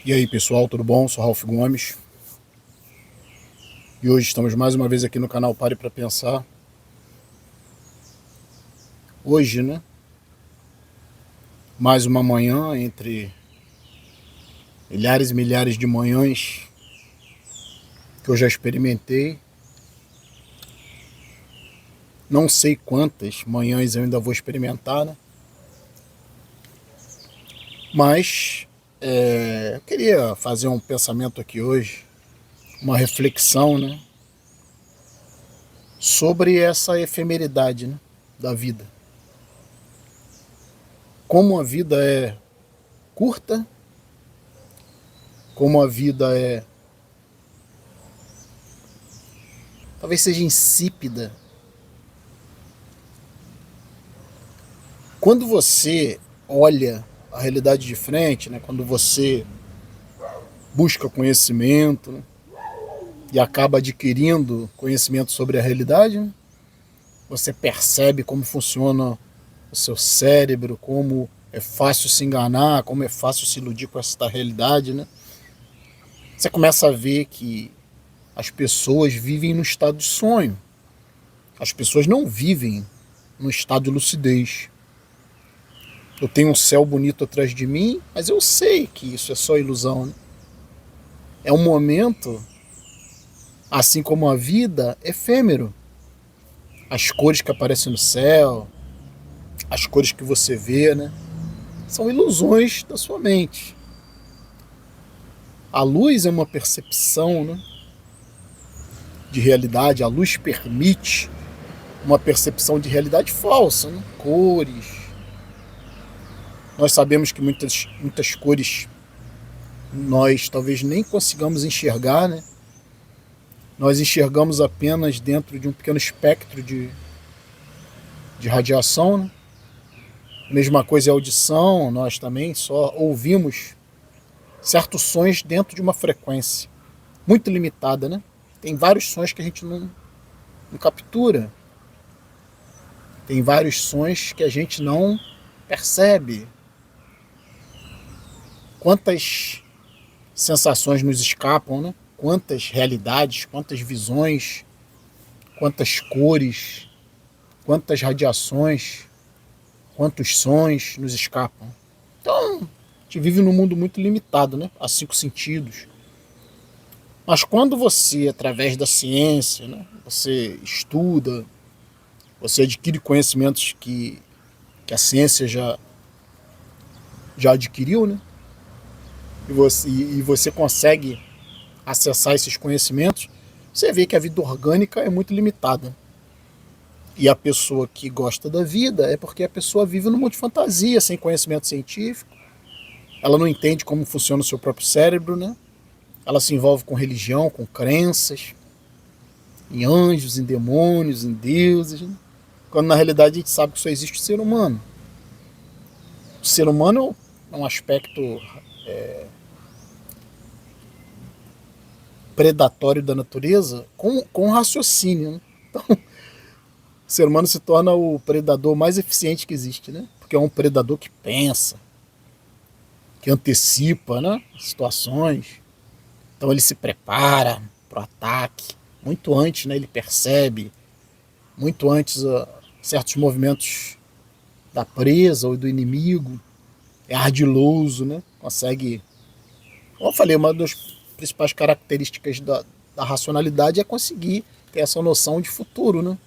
E aí pessoal, tudo bom? Sou Ralph Gomes e hoje estamos mais uma vez aqui no canal Pare para Pensar. Hoje, mais uma manhã entre milhares e milhares de manhãs que eu já experimentei. Não sei quantas manhãs eu ainda vou experimentar, Mas eu queria fazer um pensamento aqui hoje, uma reflexão, sobre essa efemeridade, da vida. Como a vida é curta, como a vida é, talvez seja insípida. Quando você olha a realidade de frente, quando você busca conhecimento, e acaba adquirindo conhecimento sobre a realidade, você percebe como funciona o seu cérebro, como é fácil se enganar, como é fácil se iludir com essa realidade, Você começa a ver que as pessoas vivem no estado de sonho. As pessoas não vivem no estado de lucidez. Eu tenho um céu bonito atrás de mim, mas eu sei que isso é só ilusão, É um momento, assim como a vida, efêmero. As cores que aparecem no céu, as cores que você vê, são ilusões da sua mente. A luz é uma percepção, de realidade. A luz permite uma percepção de realidade falsa, Cores. Nós sabemos que muitas cores nós talvez nem consigamos enxergar, Nós enxergamos apenas dentro de um pequeno espectro de radiação, Mesma coisa é a audição, nós também só ouvimos certos sons dentro de uma frequência muito limitada, Tem vários sons que a gente não captura. Tem vários sons que a gente não percebe. Quantas sensações nos escapam, Quantas realidades, quantas visões, quantas cores, quantas radiações, quantos sons nos escapam. Então, a gente vive num mundo muito limitado, a 5 sentidos. Mas quando você, através da ciência, você estuda, você adquire conhecimentos que a ciência já adquiriu, e você consegue acessar esses conhecimentos, você vê que a vida orgânica é muito limitada. E a pessoa que gosta da vida é porque a pessoa vive num mundo de fantasia, sem conhecimento científico. Ela não entende como funciona o seu próprio cérebro, Ela se envolve com religião, com crenças, em anjos, em demônios, em deuses, quando na realidade a gente sabe que só existe o ser humano. O ser humano é um aspecto predatório da natureza com raciocínio. Então, o ser humano se torna o predador mais eficiente que existe, Porque é um predador que pensa, que antecipa, situações. Então ele se prepara para o ataque muito antes, Ele percebe muito antes certos movimentos da presa ou do inimigo. É ardiloso, Consegue. Como eu falei, uma das principais características da racionalidade é conseguir ter essa noção de futuro,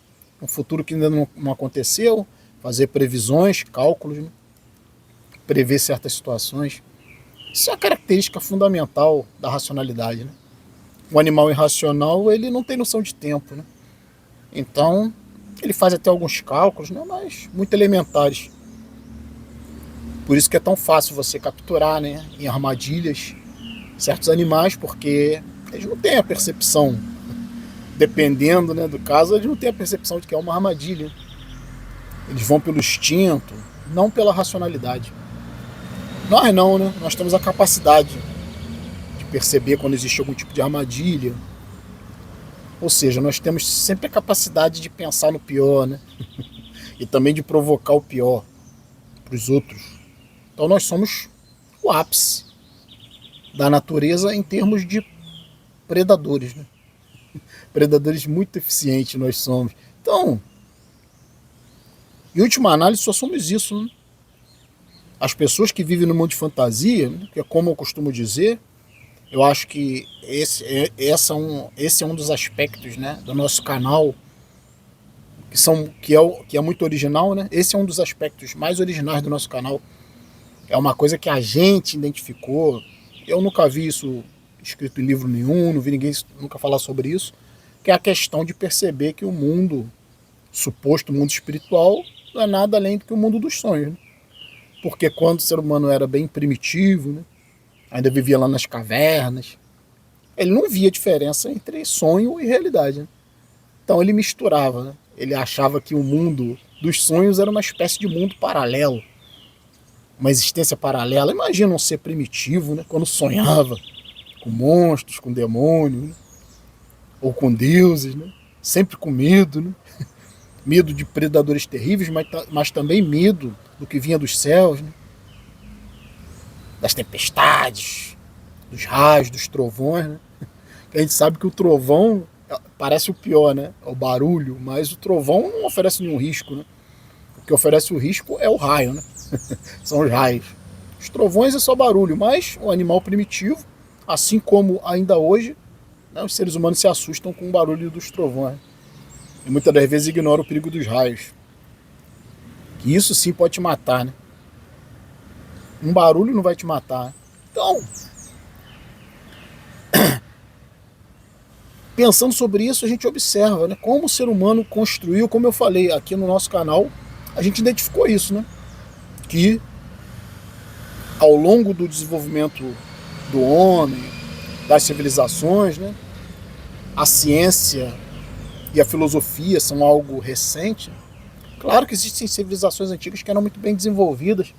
Um futuro que ainda não aconteceu, fazer previsões, cálculos, prever certas situações. Isso é uma característica fundamental da racionalidade, O animal irracional, ele não tem noção de tempo, Então, ele faz até alguns cálculos, mas muito elementares. Por isso que é tão fácil você capturar, em armadilhas, certos animais, porque eles não têm a percepção, dependendo, do caso, eles não têm a percepção de que é uma armadilha. Eles vão pelo instinto, não pela racionalidade. Nós não, Nós temos a capacidade de perceber quando existe algum tipo de armadilha. Ou seja, nós temos sempre a capacidade de pensar no pior, E também de provocar o pior para os outros. Então nós somos o ápice da natureza em termos de predadores, né? Predadores muito eficientes nós somos. Então, em última análise, só somos isso, né? As pessoas que vivem no mundo de fantasia, né, que é como eu costumo dizer, eu acho que esse é um dos aspectos, né, do nosso canal que é muito original, né? Esse é um dos aspectos mais originais do nosso canal. É uma coisa que a gente identificou. Eu nunca vi isso escrito em livro nenhum, não vi ninguém nunca falar sobre isso, que é a questão de perceber que o mundo, suposto mundo espiritual, não é nada além do que o mundo dos sonhos, né? Porque quando o ser humano era bem primitivo, né, ainda vivia lá nas cavernas, ele não via diferença entre sonho e realidade, né? Então ele misturava, né? Ele achava que o mundo dos sonhos era uma espécie de mundo paralelo, uma existência paralela. Imagina um ser primitivo, né, quando sonhava com monstros, com demônios, né, ou com deuses, né, sempre com medo, né, medo de predadores terríveis, mas também medo do que vinha dos céus, né, das tempestades, dos raios, dos trovões, né? A gente sabe que o trovão parece o pior, né? É o barulho, mas o trovão não oferece nenhum risco, né? O que oferece o risco é o raio, né? São os raios. Os trovões é só barulho, mas o animal primitivo, assim como ainda hoje, né, os seres humanos se assustam com o barulho dos trovões. E muitas das vezes ignoram o perigo dos raios. Que isso sim pode te matar, né? Um barulho não vai te matar. Então, pensando sobre isso, a gente observa, né, como o ser humano construiu, como eu falei aqui no nosso canal, a gente identificou isso, né? Que ao longo do desenvolvimento do homem, das civilizações, né, a ciência e a filosofia são algo recente. Claro que existem civilizações antigas que eram muito bem desenvolvidas,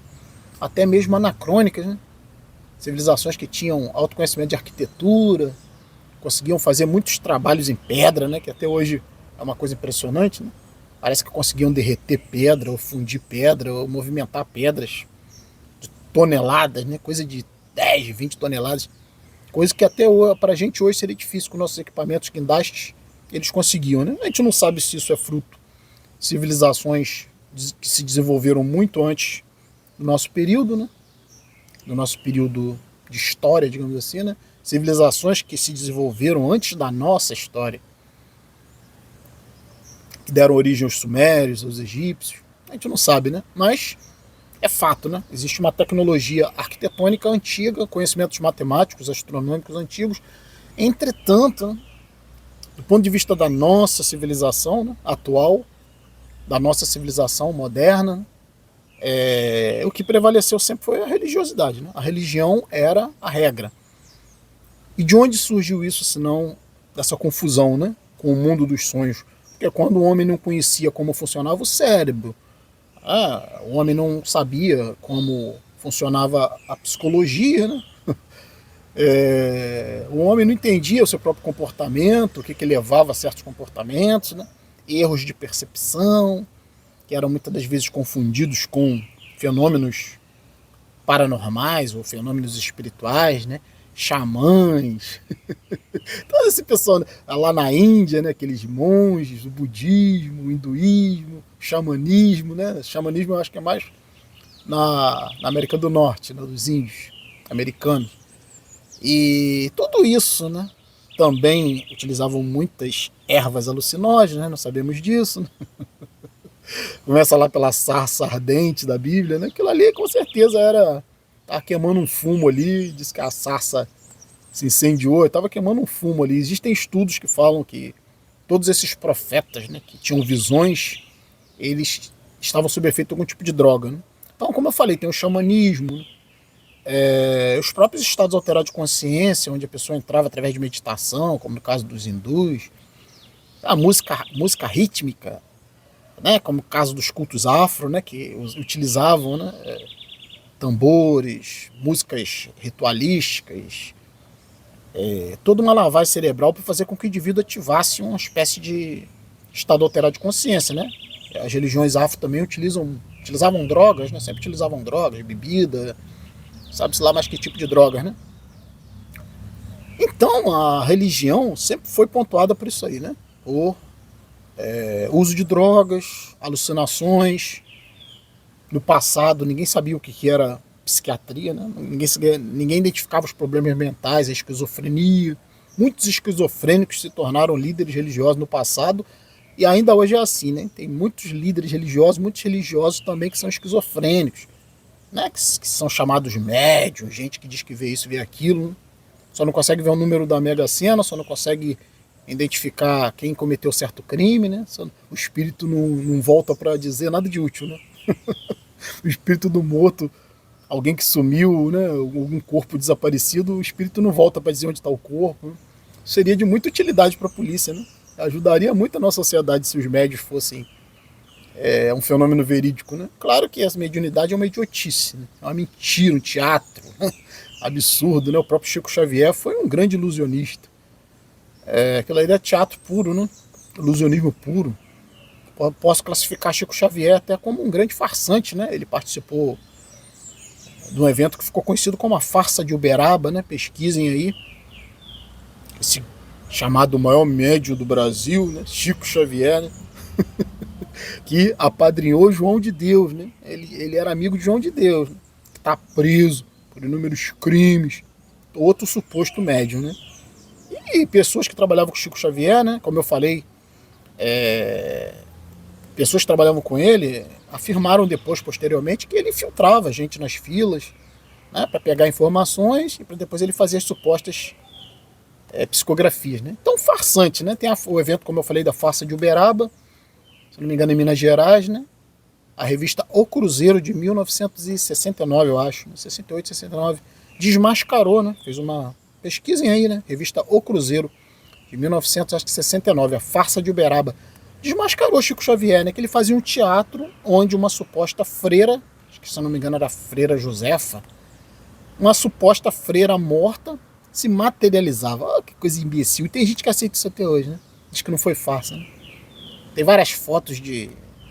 até mesmo anacrônicas, né? Civilizações que tinham autoconhecimento de arquitetura, conseguiam fazer muitos trabalhos em pedra, né? Que até hoje é uma coisa impressionante, né? Parece que conseguiam derreter pedra, ou fundir pedra, ou movimentar pedras de toneladas, né? Coisa de 10, 20 toneladas. Coisa que até para a gente hoje seria difícil com nossos equipamentos guindastes, eles conseguiam, né? A gente não sabe se isso é fruto de civilizações que se desenvolveram muito antes do nosso período, né? Do nosso período de história, digamos assim, né? Civilizações que se desenvolveram antes da nossa história, que deram origem aos sumérios, aos egípcios. A gente não sabe, né? Mas é fato, né? Existe uma tecnologia arquitetônica antiga, conhecimentos matemáticos, astronômicos antigos. Entretanto, né, do ponto de vista da nossa civilização, né, atual, da nossa civilização moderna, o que prevaleceu sempre foi a religiosidade, né? A religião era a regra. E de onde surgiu isso, senão dessa confusão, né, com o mundo dos sonhos? Porque quando o homem não conhecia como funcionava o cérebro, o homem não sabia como funcionava a psicologia, né? O homem não entendia o seu próprio comportamento, o que levava a certos comportamentos, né? Erros de percepção, que eram muitas das vezes confundidos com fenômenos paranormais ou fenômenos espirituais, né? Xamãs, todo esse pessoal, né? Lá na Índia, né? Aqueles monges, o budismo, o hinduísmo, o xamanismo, né? O xamanismo eu acho que é mais na América do Norte, né? Dos índios americanos. E tudo isso, né? Também utilizavam muitas ervas alucinógenas, né? Não sabemos disso, né? Começa lá pela sarça ardente da Bíblia, né? Aquilo ali com certeza tava queimando um fumo ali, diz que a sarça se incendiou, estava queimando um fumo ali. Existem estudos que falam que todos esses profetas, né, que tinham visões, eles estavam sob efeito de algum tipo de droga, né? Então, como eu falei, tem o xamanismo, né? Os próprios estados alterados de consciência, onde a pessoa entrava através de meditação, como no caso dos hindus, a música rítmica, né, como o caso dos cultos afro, né, que utilizavam, né, tambores, músicas ritualísticas, toda uma lavagem cerebral para fazer com que o indivíduo ativasse uma espécie de estado alterado de consciência, né? As religiões afro também utilizavam drogas, né? Sempre utilizavam drogas, bebida, sabe-se lá mais que tipo de drogas, né? Então a religião sempre foi pontuada por isso aí, né? Por uso de drogas, alucinações. No passado ninguém sabia o que era psiquiatria, né? Ninguém identificava os problemas mentais, a esquizofrenia. Muitos esquizofrênicos se tornaram líderes religiosos no passado e ainda hoje é assim, né? Tem muitos líderes religiosos, muitos religiosos também que são esquizofrênicos, né? Que são chamados médiums, gente que diz que vê isso, vê aquilo, né? Só não consegue ver o número da Mega Sena, só não consegue identificar quem cometeu certo crime, né? O espírito não volta para dizer nada de útil, né? O espírito do morto, alguém que sumiu, né? Algum corpo desaparecido, o espírito não volta para dizer onde está o corpo. Seria de muita utilidade para a polícia, né? Ajudaria muito a nossa sociedade se os médios fossem um fenômeno verídico, né? Claro que essa mediunidade é uma idiotice, né? É uma mentira, um teatro, né? Absurdo, né? O próprio Chico Xavier foi um grande ilusionista. Aquela ideia é teatro puro, né? Ilusionismo puro. Posso classificar Chico Xavier até como um grande farsante, né? Ele participou de um evento que ficou conhecido como a farsa de Uberaba, né? Pesquisem aí. Esse chamado maior médium do Brasil, né? Chico Xavier, né? Que apadrinhou João de Deus, né? Ele era amigo de João de Deus, né? Que está preso por inúmeros crimes. Outro suposto médium, né? E pessoas que trabalhavam com Chico Xavier, né? Como eu falei, pessoas que trabalhavam com ele afirmaram depois, posteriormente, que ele infiltrava a gente nas filas, né? Para pegar informações e para depois ele fazer as supostas psicografias, né? Então, farsante, né? Tem o evento, como eu falei, da farsa de Uberaba, se não me engano, em Minas Gerais, né? A revista O Cruzeiro, de 1969, eu acho, 68, 69, desmascarou, né? Fez uma pesquisem aí, né? Revista O Cruzeiro, de 1969, a farsa de Uberaba. Desmascarou Chico Xavier, né? Que ele fazia um teatro onde uma suposta freira, acho que se não me engano era a freira Josefa, uma suposta freira morta se materializava. Oh, que coisa imbecil. E tem gente que aceita isso até hoje, né? Diz que não foi farsa, né? Tem várias fotos de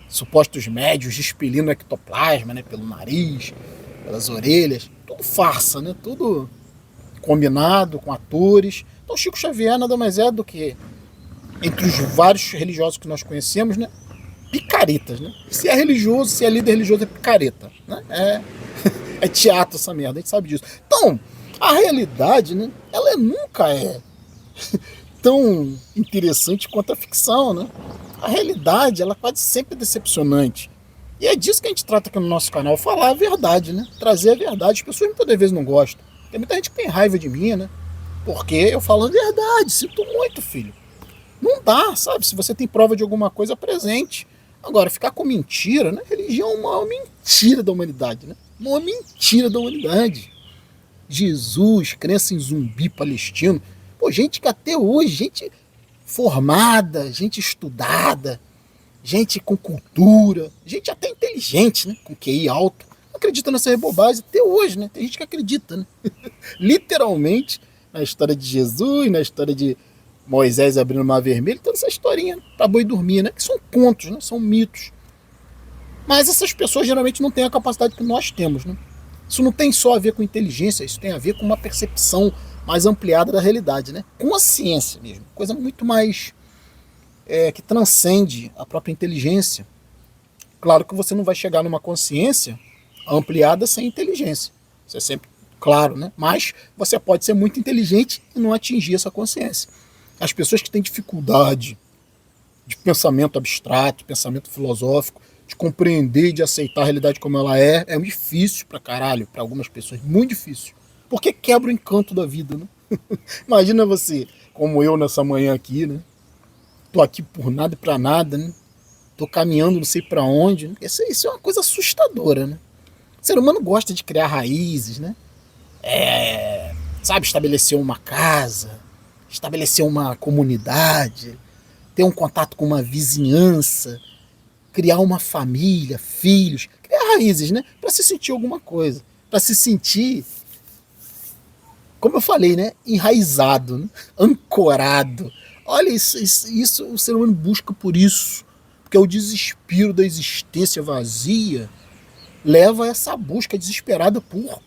supostos médios expelindo ectoplasma, né? Pelo nariz, pelas orelhas. Tudo farsa, né? Tudo combinado com atores. Então Chico Xavier nada mais é do que, entre os vários religiosos que nós conhecemos, né? Picaretas, né? Se é religioso, se é líder religioso, é picareta, né? É teatro essa merda, a gente sabe disso. Então, a realidade, né? Ela nunca é tão interessante quanto a ficção, né? A realidade, ela quase sempre é decepcionante. E é disso que a gente trata aqui no nosso canal, falar a verdade, né? Trazer a verdade. As pessoas muitas vezes não gostam. Tem muita gente que tem raiva de mim, né? Porque eu falo a verdade, sinto muito, filho. Não dá, sabe? Se você tem prova de alguma coisa, presente. Agora, ficar com mentira, né? Religião é uma mentira da humanidade, né? Uma mentira da humanidade. Jesus, crença em zumbi palestino. Pô, gente que até hoje, gente formada, gente estudada, gente com cultura, gente até inteligente, né? Com QI alto, acredita nessa bobagem até hoje, né? Tem gente que acredita, né? Literalmente, na história de Jesus, na história de Moisés abrindo o Mar Vermelho, toda essa historinha, né? Pra boi dormir, né? Que são contos, né? São mitos. Mas essas pessoas geralmente não têm a capacidade que nós temos, né? Isso não tem só a ver com inteligência, isso tem a ver com uma percepção mais ampliada da realidade, né? Com a ciência mesmo, coisa muito mais que transcende a própria inteligência. Claro que você não vai chegar numa consciência ampliada sem inteligência, isso é sempre claro, né? Mas você pode ser muito inteligente e não atingir essa consciência. As pessoas que têm dificuldade de pensamento abstrato, pensamento filosófico, de compreender e de aceitar a realidade como ela é difícil pra caralho, pra algumas pessoas, muito difícil. Porque quebra o encanto da vida, né? Imagina você, como eu nessa manhã aqui, né? Tô aqui por nada e pra nada, né? Tô caminhando não sei pra onde. Né? Isso é uma coisa assustadora, né? O ser humano gosta de criar raízes, né? Sabe, estabelecer uma casa, estabelecer uma comunidade, ter um contato com uma vizinhança, criar uma família, filhos, criar raízes, né? Para se sentir alguma coisa, para se sentir, como eu falei, né? Enraizado, né? Ancorado. Olha, isso o ser humano busca por isso, porque o desespero da existência vazia leva a essa busca desesperada por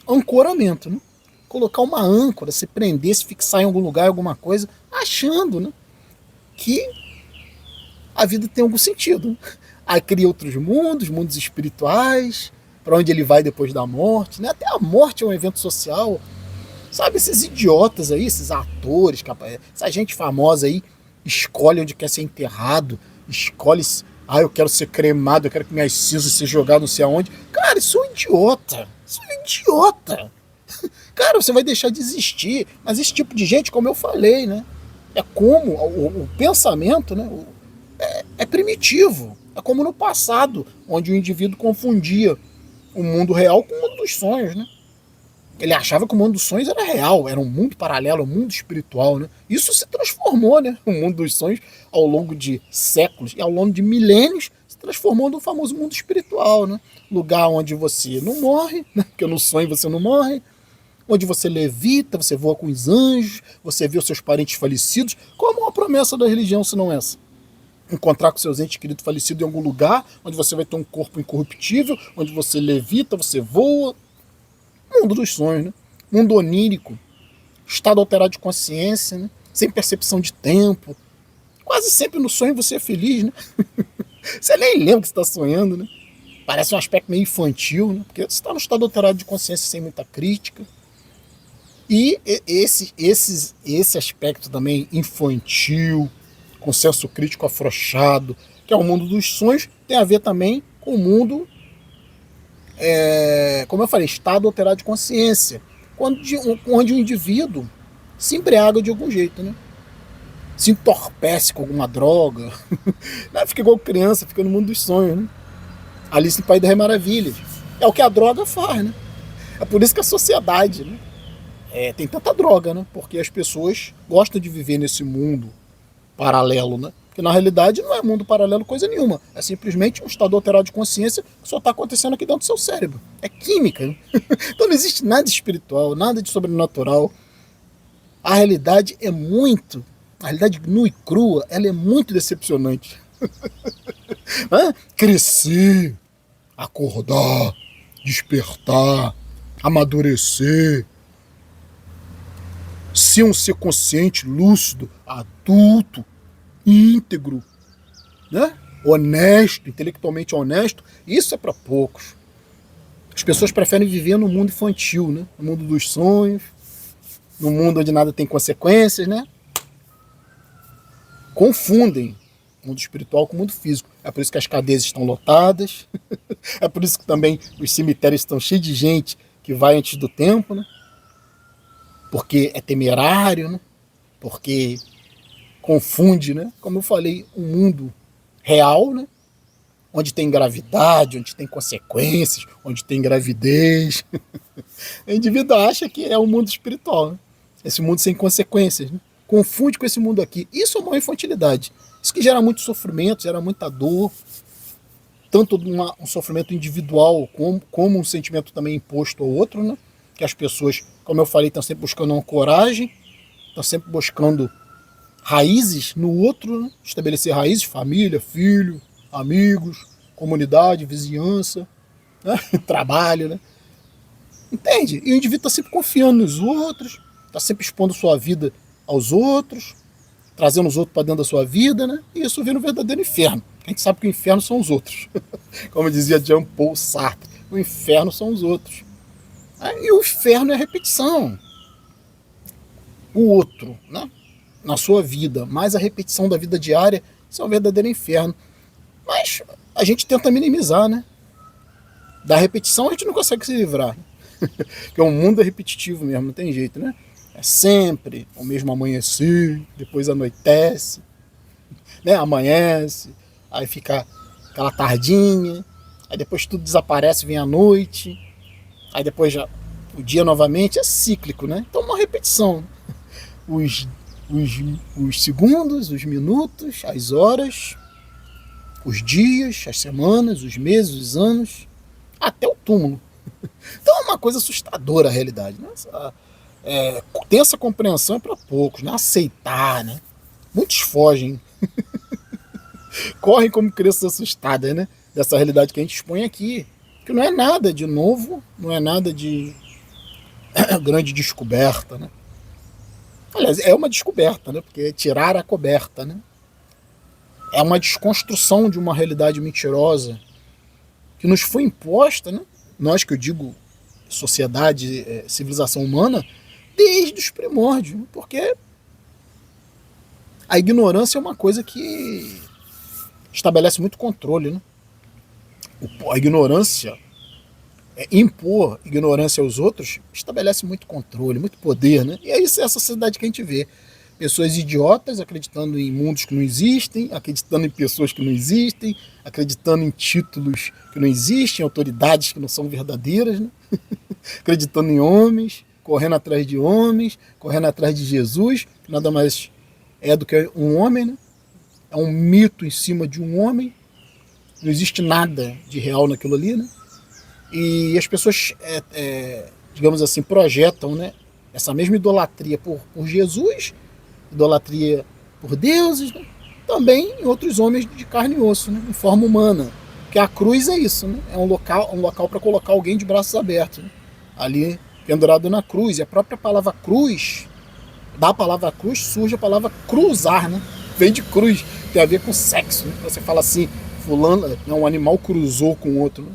ancoramento, né? colocar uma âncora, se prender, se fixar em algum lugar, em alguma coisa, achando, né, que a vida tem algum sentido. Aí cria outros mundos, mundos espirituais, para onde ele vai depois da morte, né? Até a morte é um evento social. Sabe, esses idiotas aí, esses atores, essa gente famosa aí, escolhe onde quer ser enterrado, escolhe, eu quero ser cremado, eu quero que minhas cinzas sejam jogadas não sei aonde. Cara, isso é um idiota. Isso é um idiota. Cara, você vai deixar de existir. Mas esse tipo de gente, como eu falei, né? É como o pensamento, né? É primitivo. É como no passado, onde o indivíduo confundia o mundo real com o mundo dos sonhos, né? Ele achava que o mundo dos sonhos era real, era um mundo paralelo, um mundo espiritual, né? Isso se transformou, né? O mundo dos sonhos, ao longo de séculos e ao longo de milênios, se transformou no famoso mundo espiritual, né? Lugar onde você não morre, né? Porque no sonho você não morre, onde você levita, você voa com os anjos, você vê os seus parentes falecidos. Como uma promessa da religião, se não essa? Encontrar com seus entes queridos falecidos em algum lugar, onde você vai ter um corpo incorruptível, onde você levita, você voa. Mundo dos sonhos, né? Mundo onírico, estado alterado de consciência, né? Sem percepção de tempo. Quase sempre no sonho você é feliz, né? Você nem lembra que você está sonhando, né? Parece um aspecto meio infantil, né? Porque você está no estado alterado de consciência sem muita crítica. E esse aspecto também infantil, com senso crítico afrouxado, que é o mundo dos sonhos, tem a ver também com o mundo, como eu falei, estado alterado de consciência, onde o indivíduo se embriaga de algum jeito, né? Se entorpece com alguma droga, fica igual criança, fica no mundo dos sonhos, né? Alice no País das Maravilhas. É o que a droga faz, né? É por isso que a sociedade, né, tem tanta droga, né? Porque as pessoas gostam de viver nesse mundo paralelo, né? Porque na realidade não é mundo paralelo coisa nenhuma. É simplesmente um estado alterado de consciência que só está acontecendo aqui dentro do seu cérebro. É química, né? Então não existe nada espiritual, nada de sobrenatural. A realidade a realidade nua e crua, ela é muito decepcionante. Crescer, acordar, despertar, amadurecer, ser um ser consciente, lúcido, adulto, íntegro, né? Honesto, intelectualmente honesto, isso é para poucos. As pessoas preferem viver no mundo infantil, né? No mundo dos sonhos, no mundo onde nada tem consequências, né? Confundem o mundo espiritual com o mundo físico. É por isso que as cadeias estão lotadas, é por isso que também os cemitérios estão cheios de gente que vai antes do tempo, né? Porque é temerário, né? Porque confunde, né? Como eu falei, um mundo real, né? Onde tem gravidade, onde tem consequências, onde tem gravidez. O indivíduo acha que é um mundo espiritual, né? Esse mundo sem consequências, né? Confunde com esse mundo aqui. Isso é uma infantilidade. Isso que gera muito sofrimento, gera muita dor, tanto um sofrimento individual como um sentimento também imposto ao outro, né? Que as pessoas, como eu falei, estão sempre buscando uma coragem, estão sempre buscando raízes no outro, né? Estabelecer raízes, família, filho, amigos, comunidade, vizinhança, né? Trabalho, né? Entende? E o indivíduo está sempre confiando nos outros, está sempre expondo sua vida aos outros, trazendo os outros para dentro da sua vida, né? E isso vira um verdadeiro inferno. A gente sabe que o inferno são os outros. Como dizia Jean-Paul Sartre, o inferno são os outros. E o inferno é a repetição. O outro, né? Na sua vida, mais a repetição da vida diária, isso é um verdadeiro inferno. Mas a gente tenta minimizar, né? Da repetição a gente não consegue se livrar. Porque o mundo é repetitivo mesmo, não tem jeito, né? É sempre o mesmo amanhecer, depois anoitece, né? Amanhece, aí fica aquela tardinha, aí depois tudo desaparece, vem a noite, aí depois já o dia novamente, é cíclico, né? Então uma repetição. Os segundos, os minutos, as horas, os dias, as semanas, os meses, os anos, até o túmulo. Então é uma coisa assustadora a realidade, né? Ter essa compreensão é para poucos, né? Aceitar, né? Muitos fogem, correm como crianças assustadas, né? Dessa realidade que a gente expõe aqui, que não é nada de novo, não é nada de grande descoberta, né? Aliás, é uma descoberta, né? Porque tirar a coberta, né? É uma desconstrução de uma realidade mentirosa que nos foi imposta, né? Nós, que eu digo sociedade, civilização humana, desde os primórdios, né? Porque a ignorância é uma coisa que estabelece muito controle, né? A ignorância, impor ignorância aos outros, estabelece muito controle, muito poder, né? E é isso, é a sociedade que a gente vê. Pessoas idiotas acreditando em mundos que não existem, acreditando em pessoas que não existem, acreditando em títulos que não existem, autoridades que não são verdadeiras, né? Acreditando em homens, correndo atrás de homens, correndo atrás de Jesus, que nada mais é do que um homem, né? É um mito em cima de um homem, não existe nada de real naquilo ali, né? E as pessoas, digamos assim, projetam, né, essa mesma idolatria por Jesus, idolatria por deuses, né? Também em outros homens de carne e osso, né? Em forma humana. Porque a cruz é isso, né? É um local para colocar alguém de braços abertos, né? Ali pendurado na cruz. E a própria palavra cruz, da palavra cruz surge a palavra cruzar, né? Vem de cruz, tem a ver com sexo, né? Você fala assim, fulano, um animal cruzou com outro, né?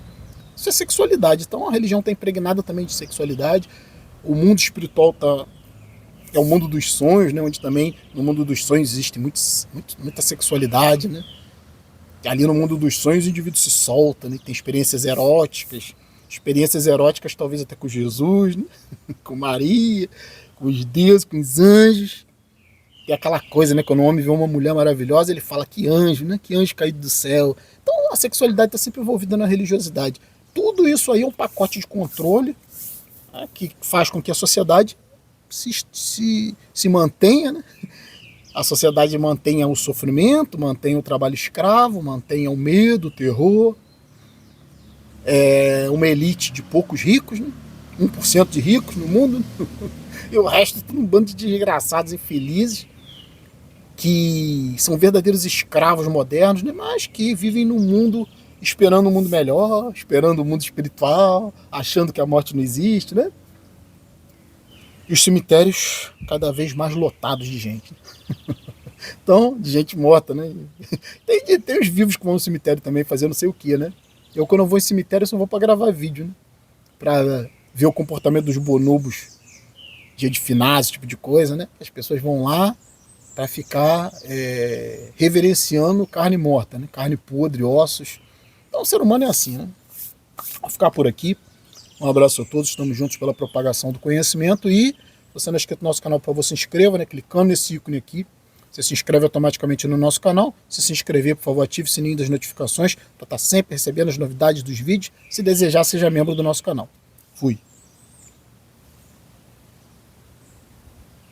Isso é sexualidade. Então a religião está impregnada também de sexualidade. O mundo espiritual é o mundo dos sonhos, né? Onde também no mundo dos sonhos existe muita sexualidade, né? E ali no mundo dos sonhos o indivíduo se solta, né? Tem experiências eróticas talvez até com Jesus, né? Com Maria, com os deuses, com os anjos. E aquela coisa, né? Quando um homem vê uma mulher maravilhosa, ele fala que anjo, né? Que anjo caído do céu. Então a sexualidade está sempre envolvida na religiosidade. Tudo isso aí é um pacote de controle, né, que faz com que a sociedade se mantenha, né? A sociedade mantenha o sofrimento, mantenha o trabalho escravo, mantenha o medo, o terror. Uma elite de poucos ricos, né? 1% de ricos no mundo, né? E o resto tudo um bando de desgraçados infelizes que são verdadeiros escravos modernos, né? Mas que vivem num mundo esperando um mundo melhor, esperando um mundo espiritual, achando que a morte não existe, né? E os cemitérios cada vez mais lotados de gente. Então, de gente morta, né? Tem os vivos que vão no cemitério também fazer não sei o que, né? Eu, quando eu vou em cemitério, eu só vou pra gravar vídeo, né? Pra ver o comportamento dos bonobos, dia de finados, esse tipo de coisa, né? As pessoas vão lá pra ficar reverenciando carne morta, né? Carne podre, ossos. Então, o ser humano é assim, né? Vou ficar por aqui. Um abraço a todos, estamos juntos pela propagação do conhecimento. E se você não é inscrito no nosso canal, por favor, se inscreva, né? Clicando nesse ícone aqui, você se inscreve automaticamente no nosso canal. Se inscrever, por favor, ative o sininho das notificações para estar sempre recebendo as novidades dos vídeos. Se desejar, seja membro do nosso canal. Fui!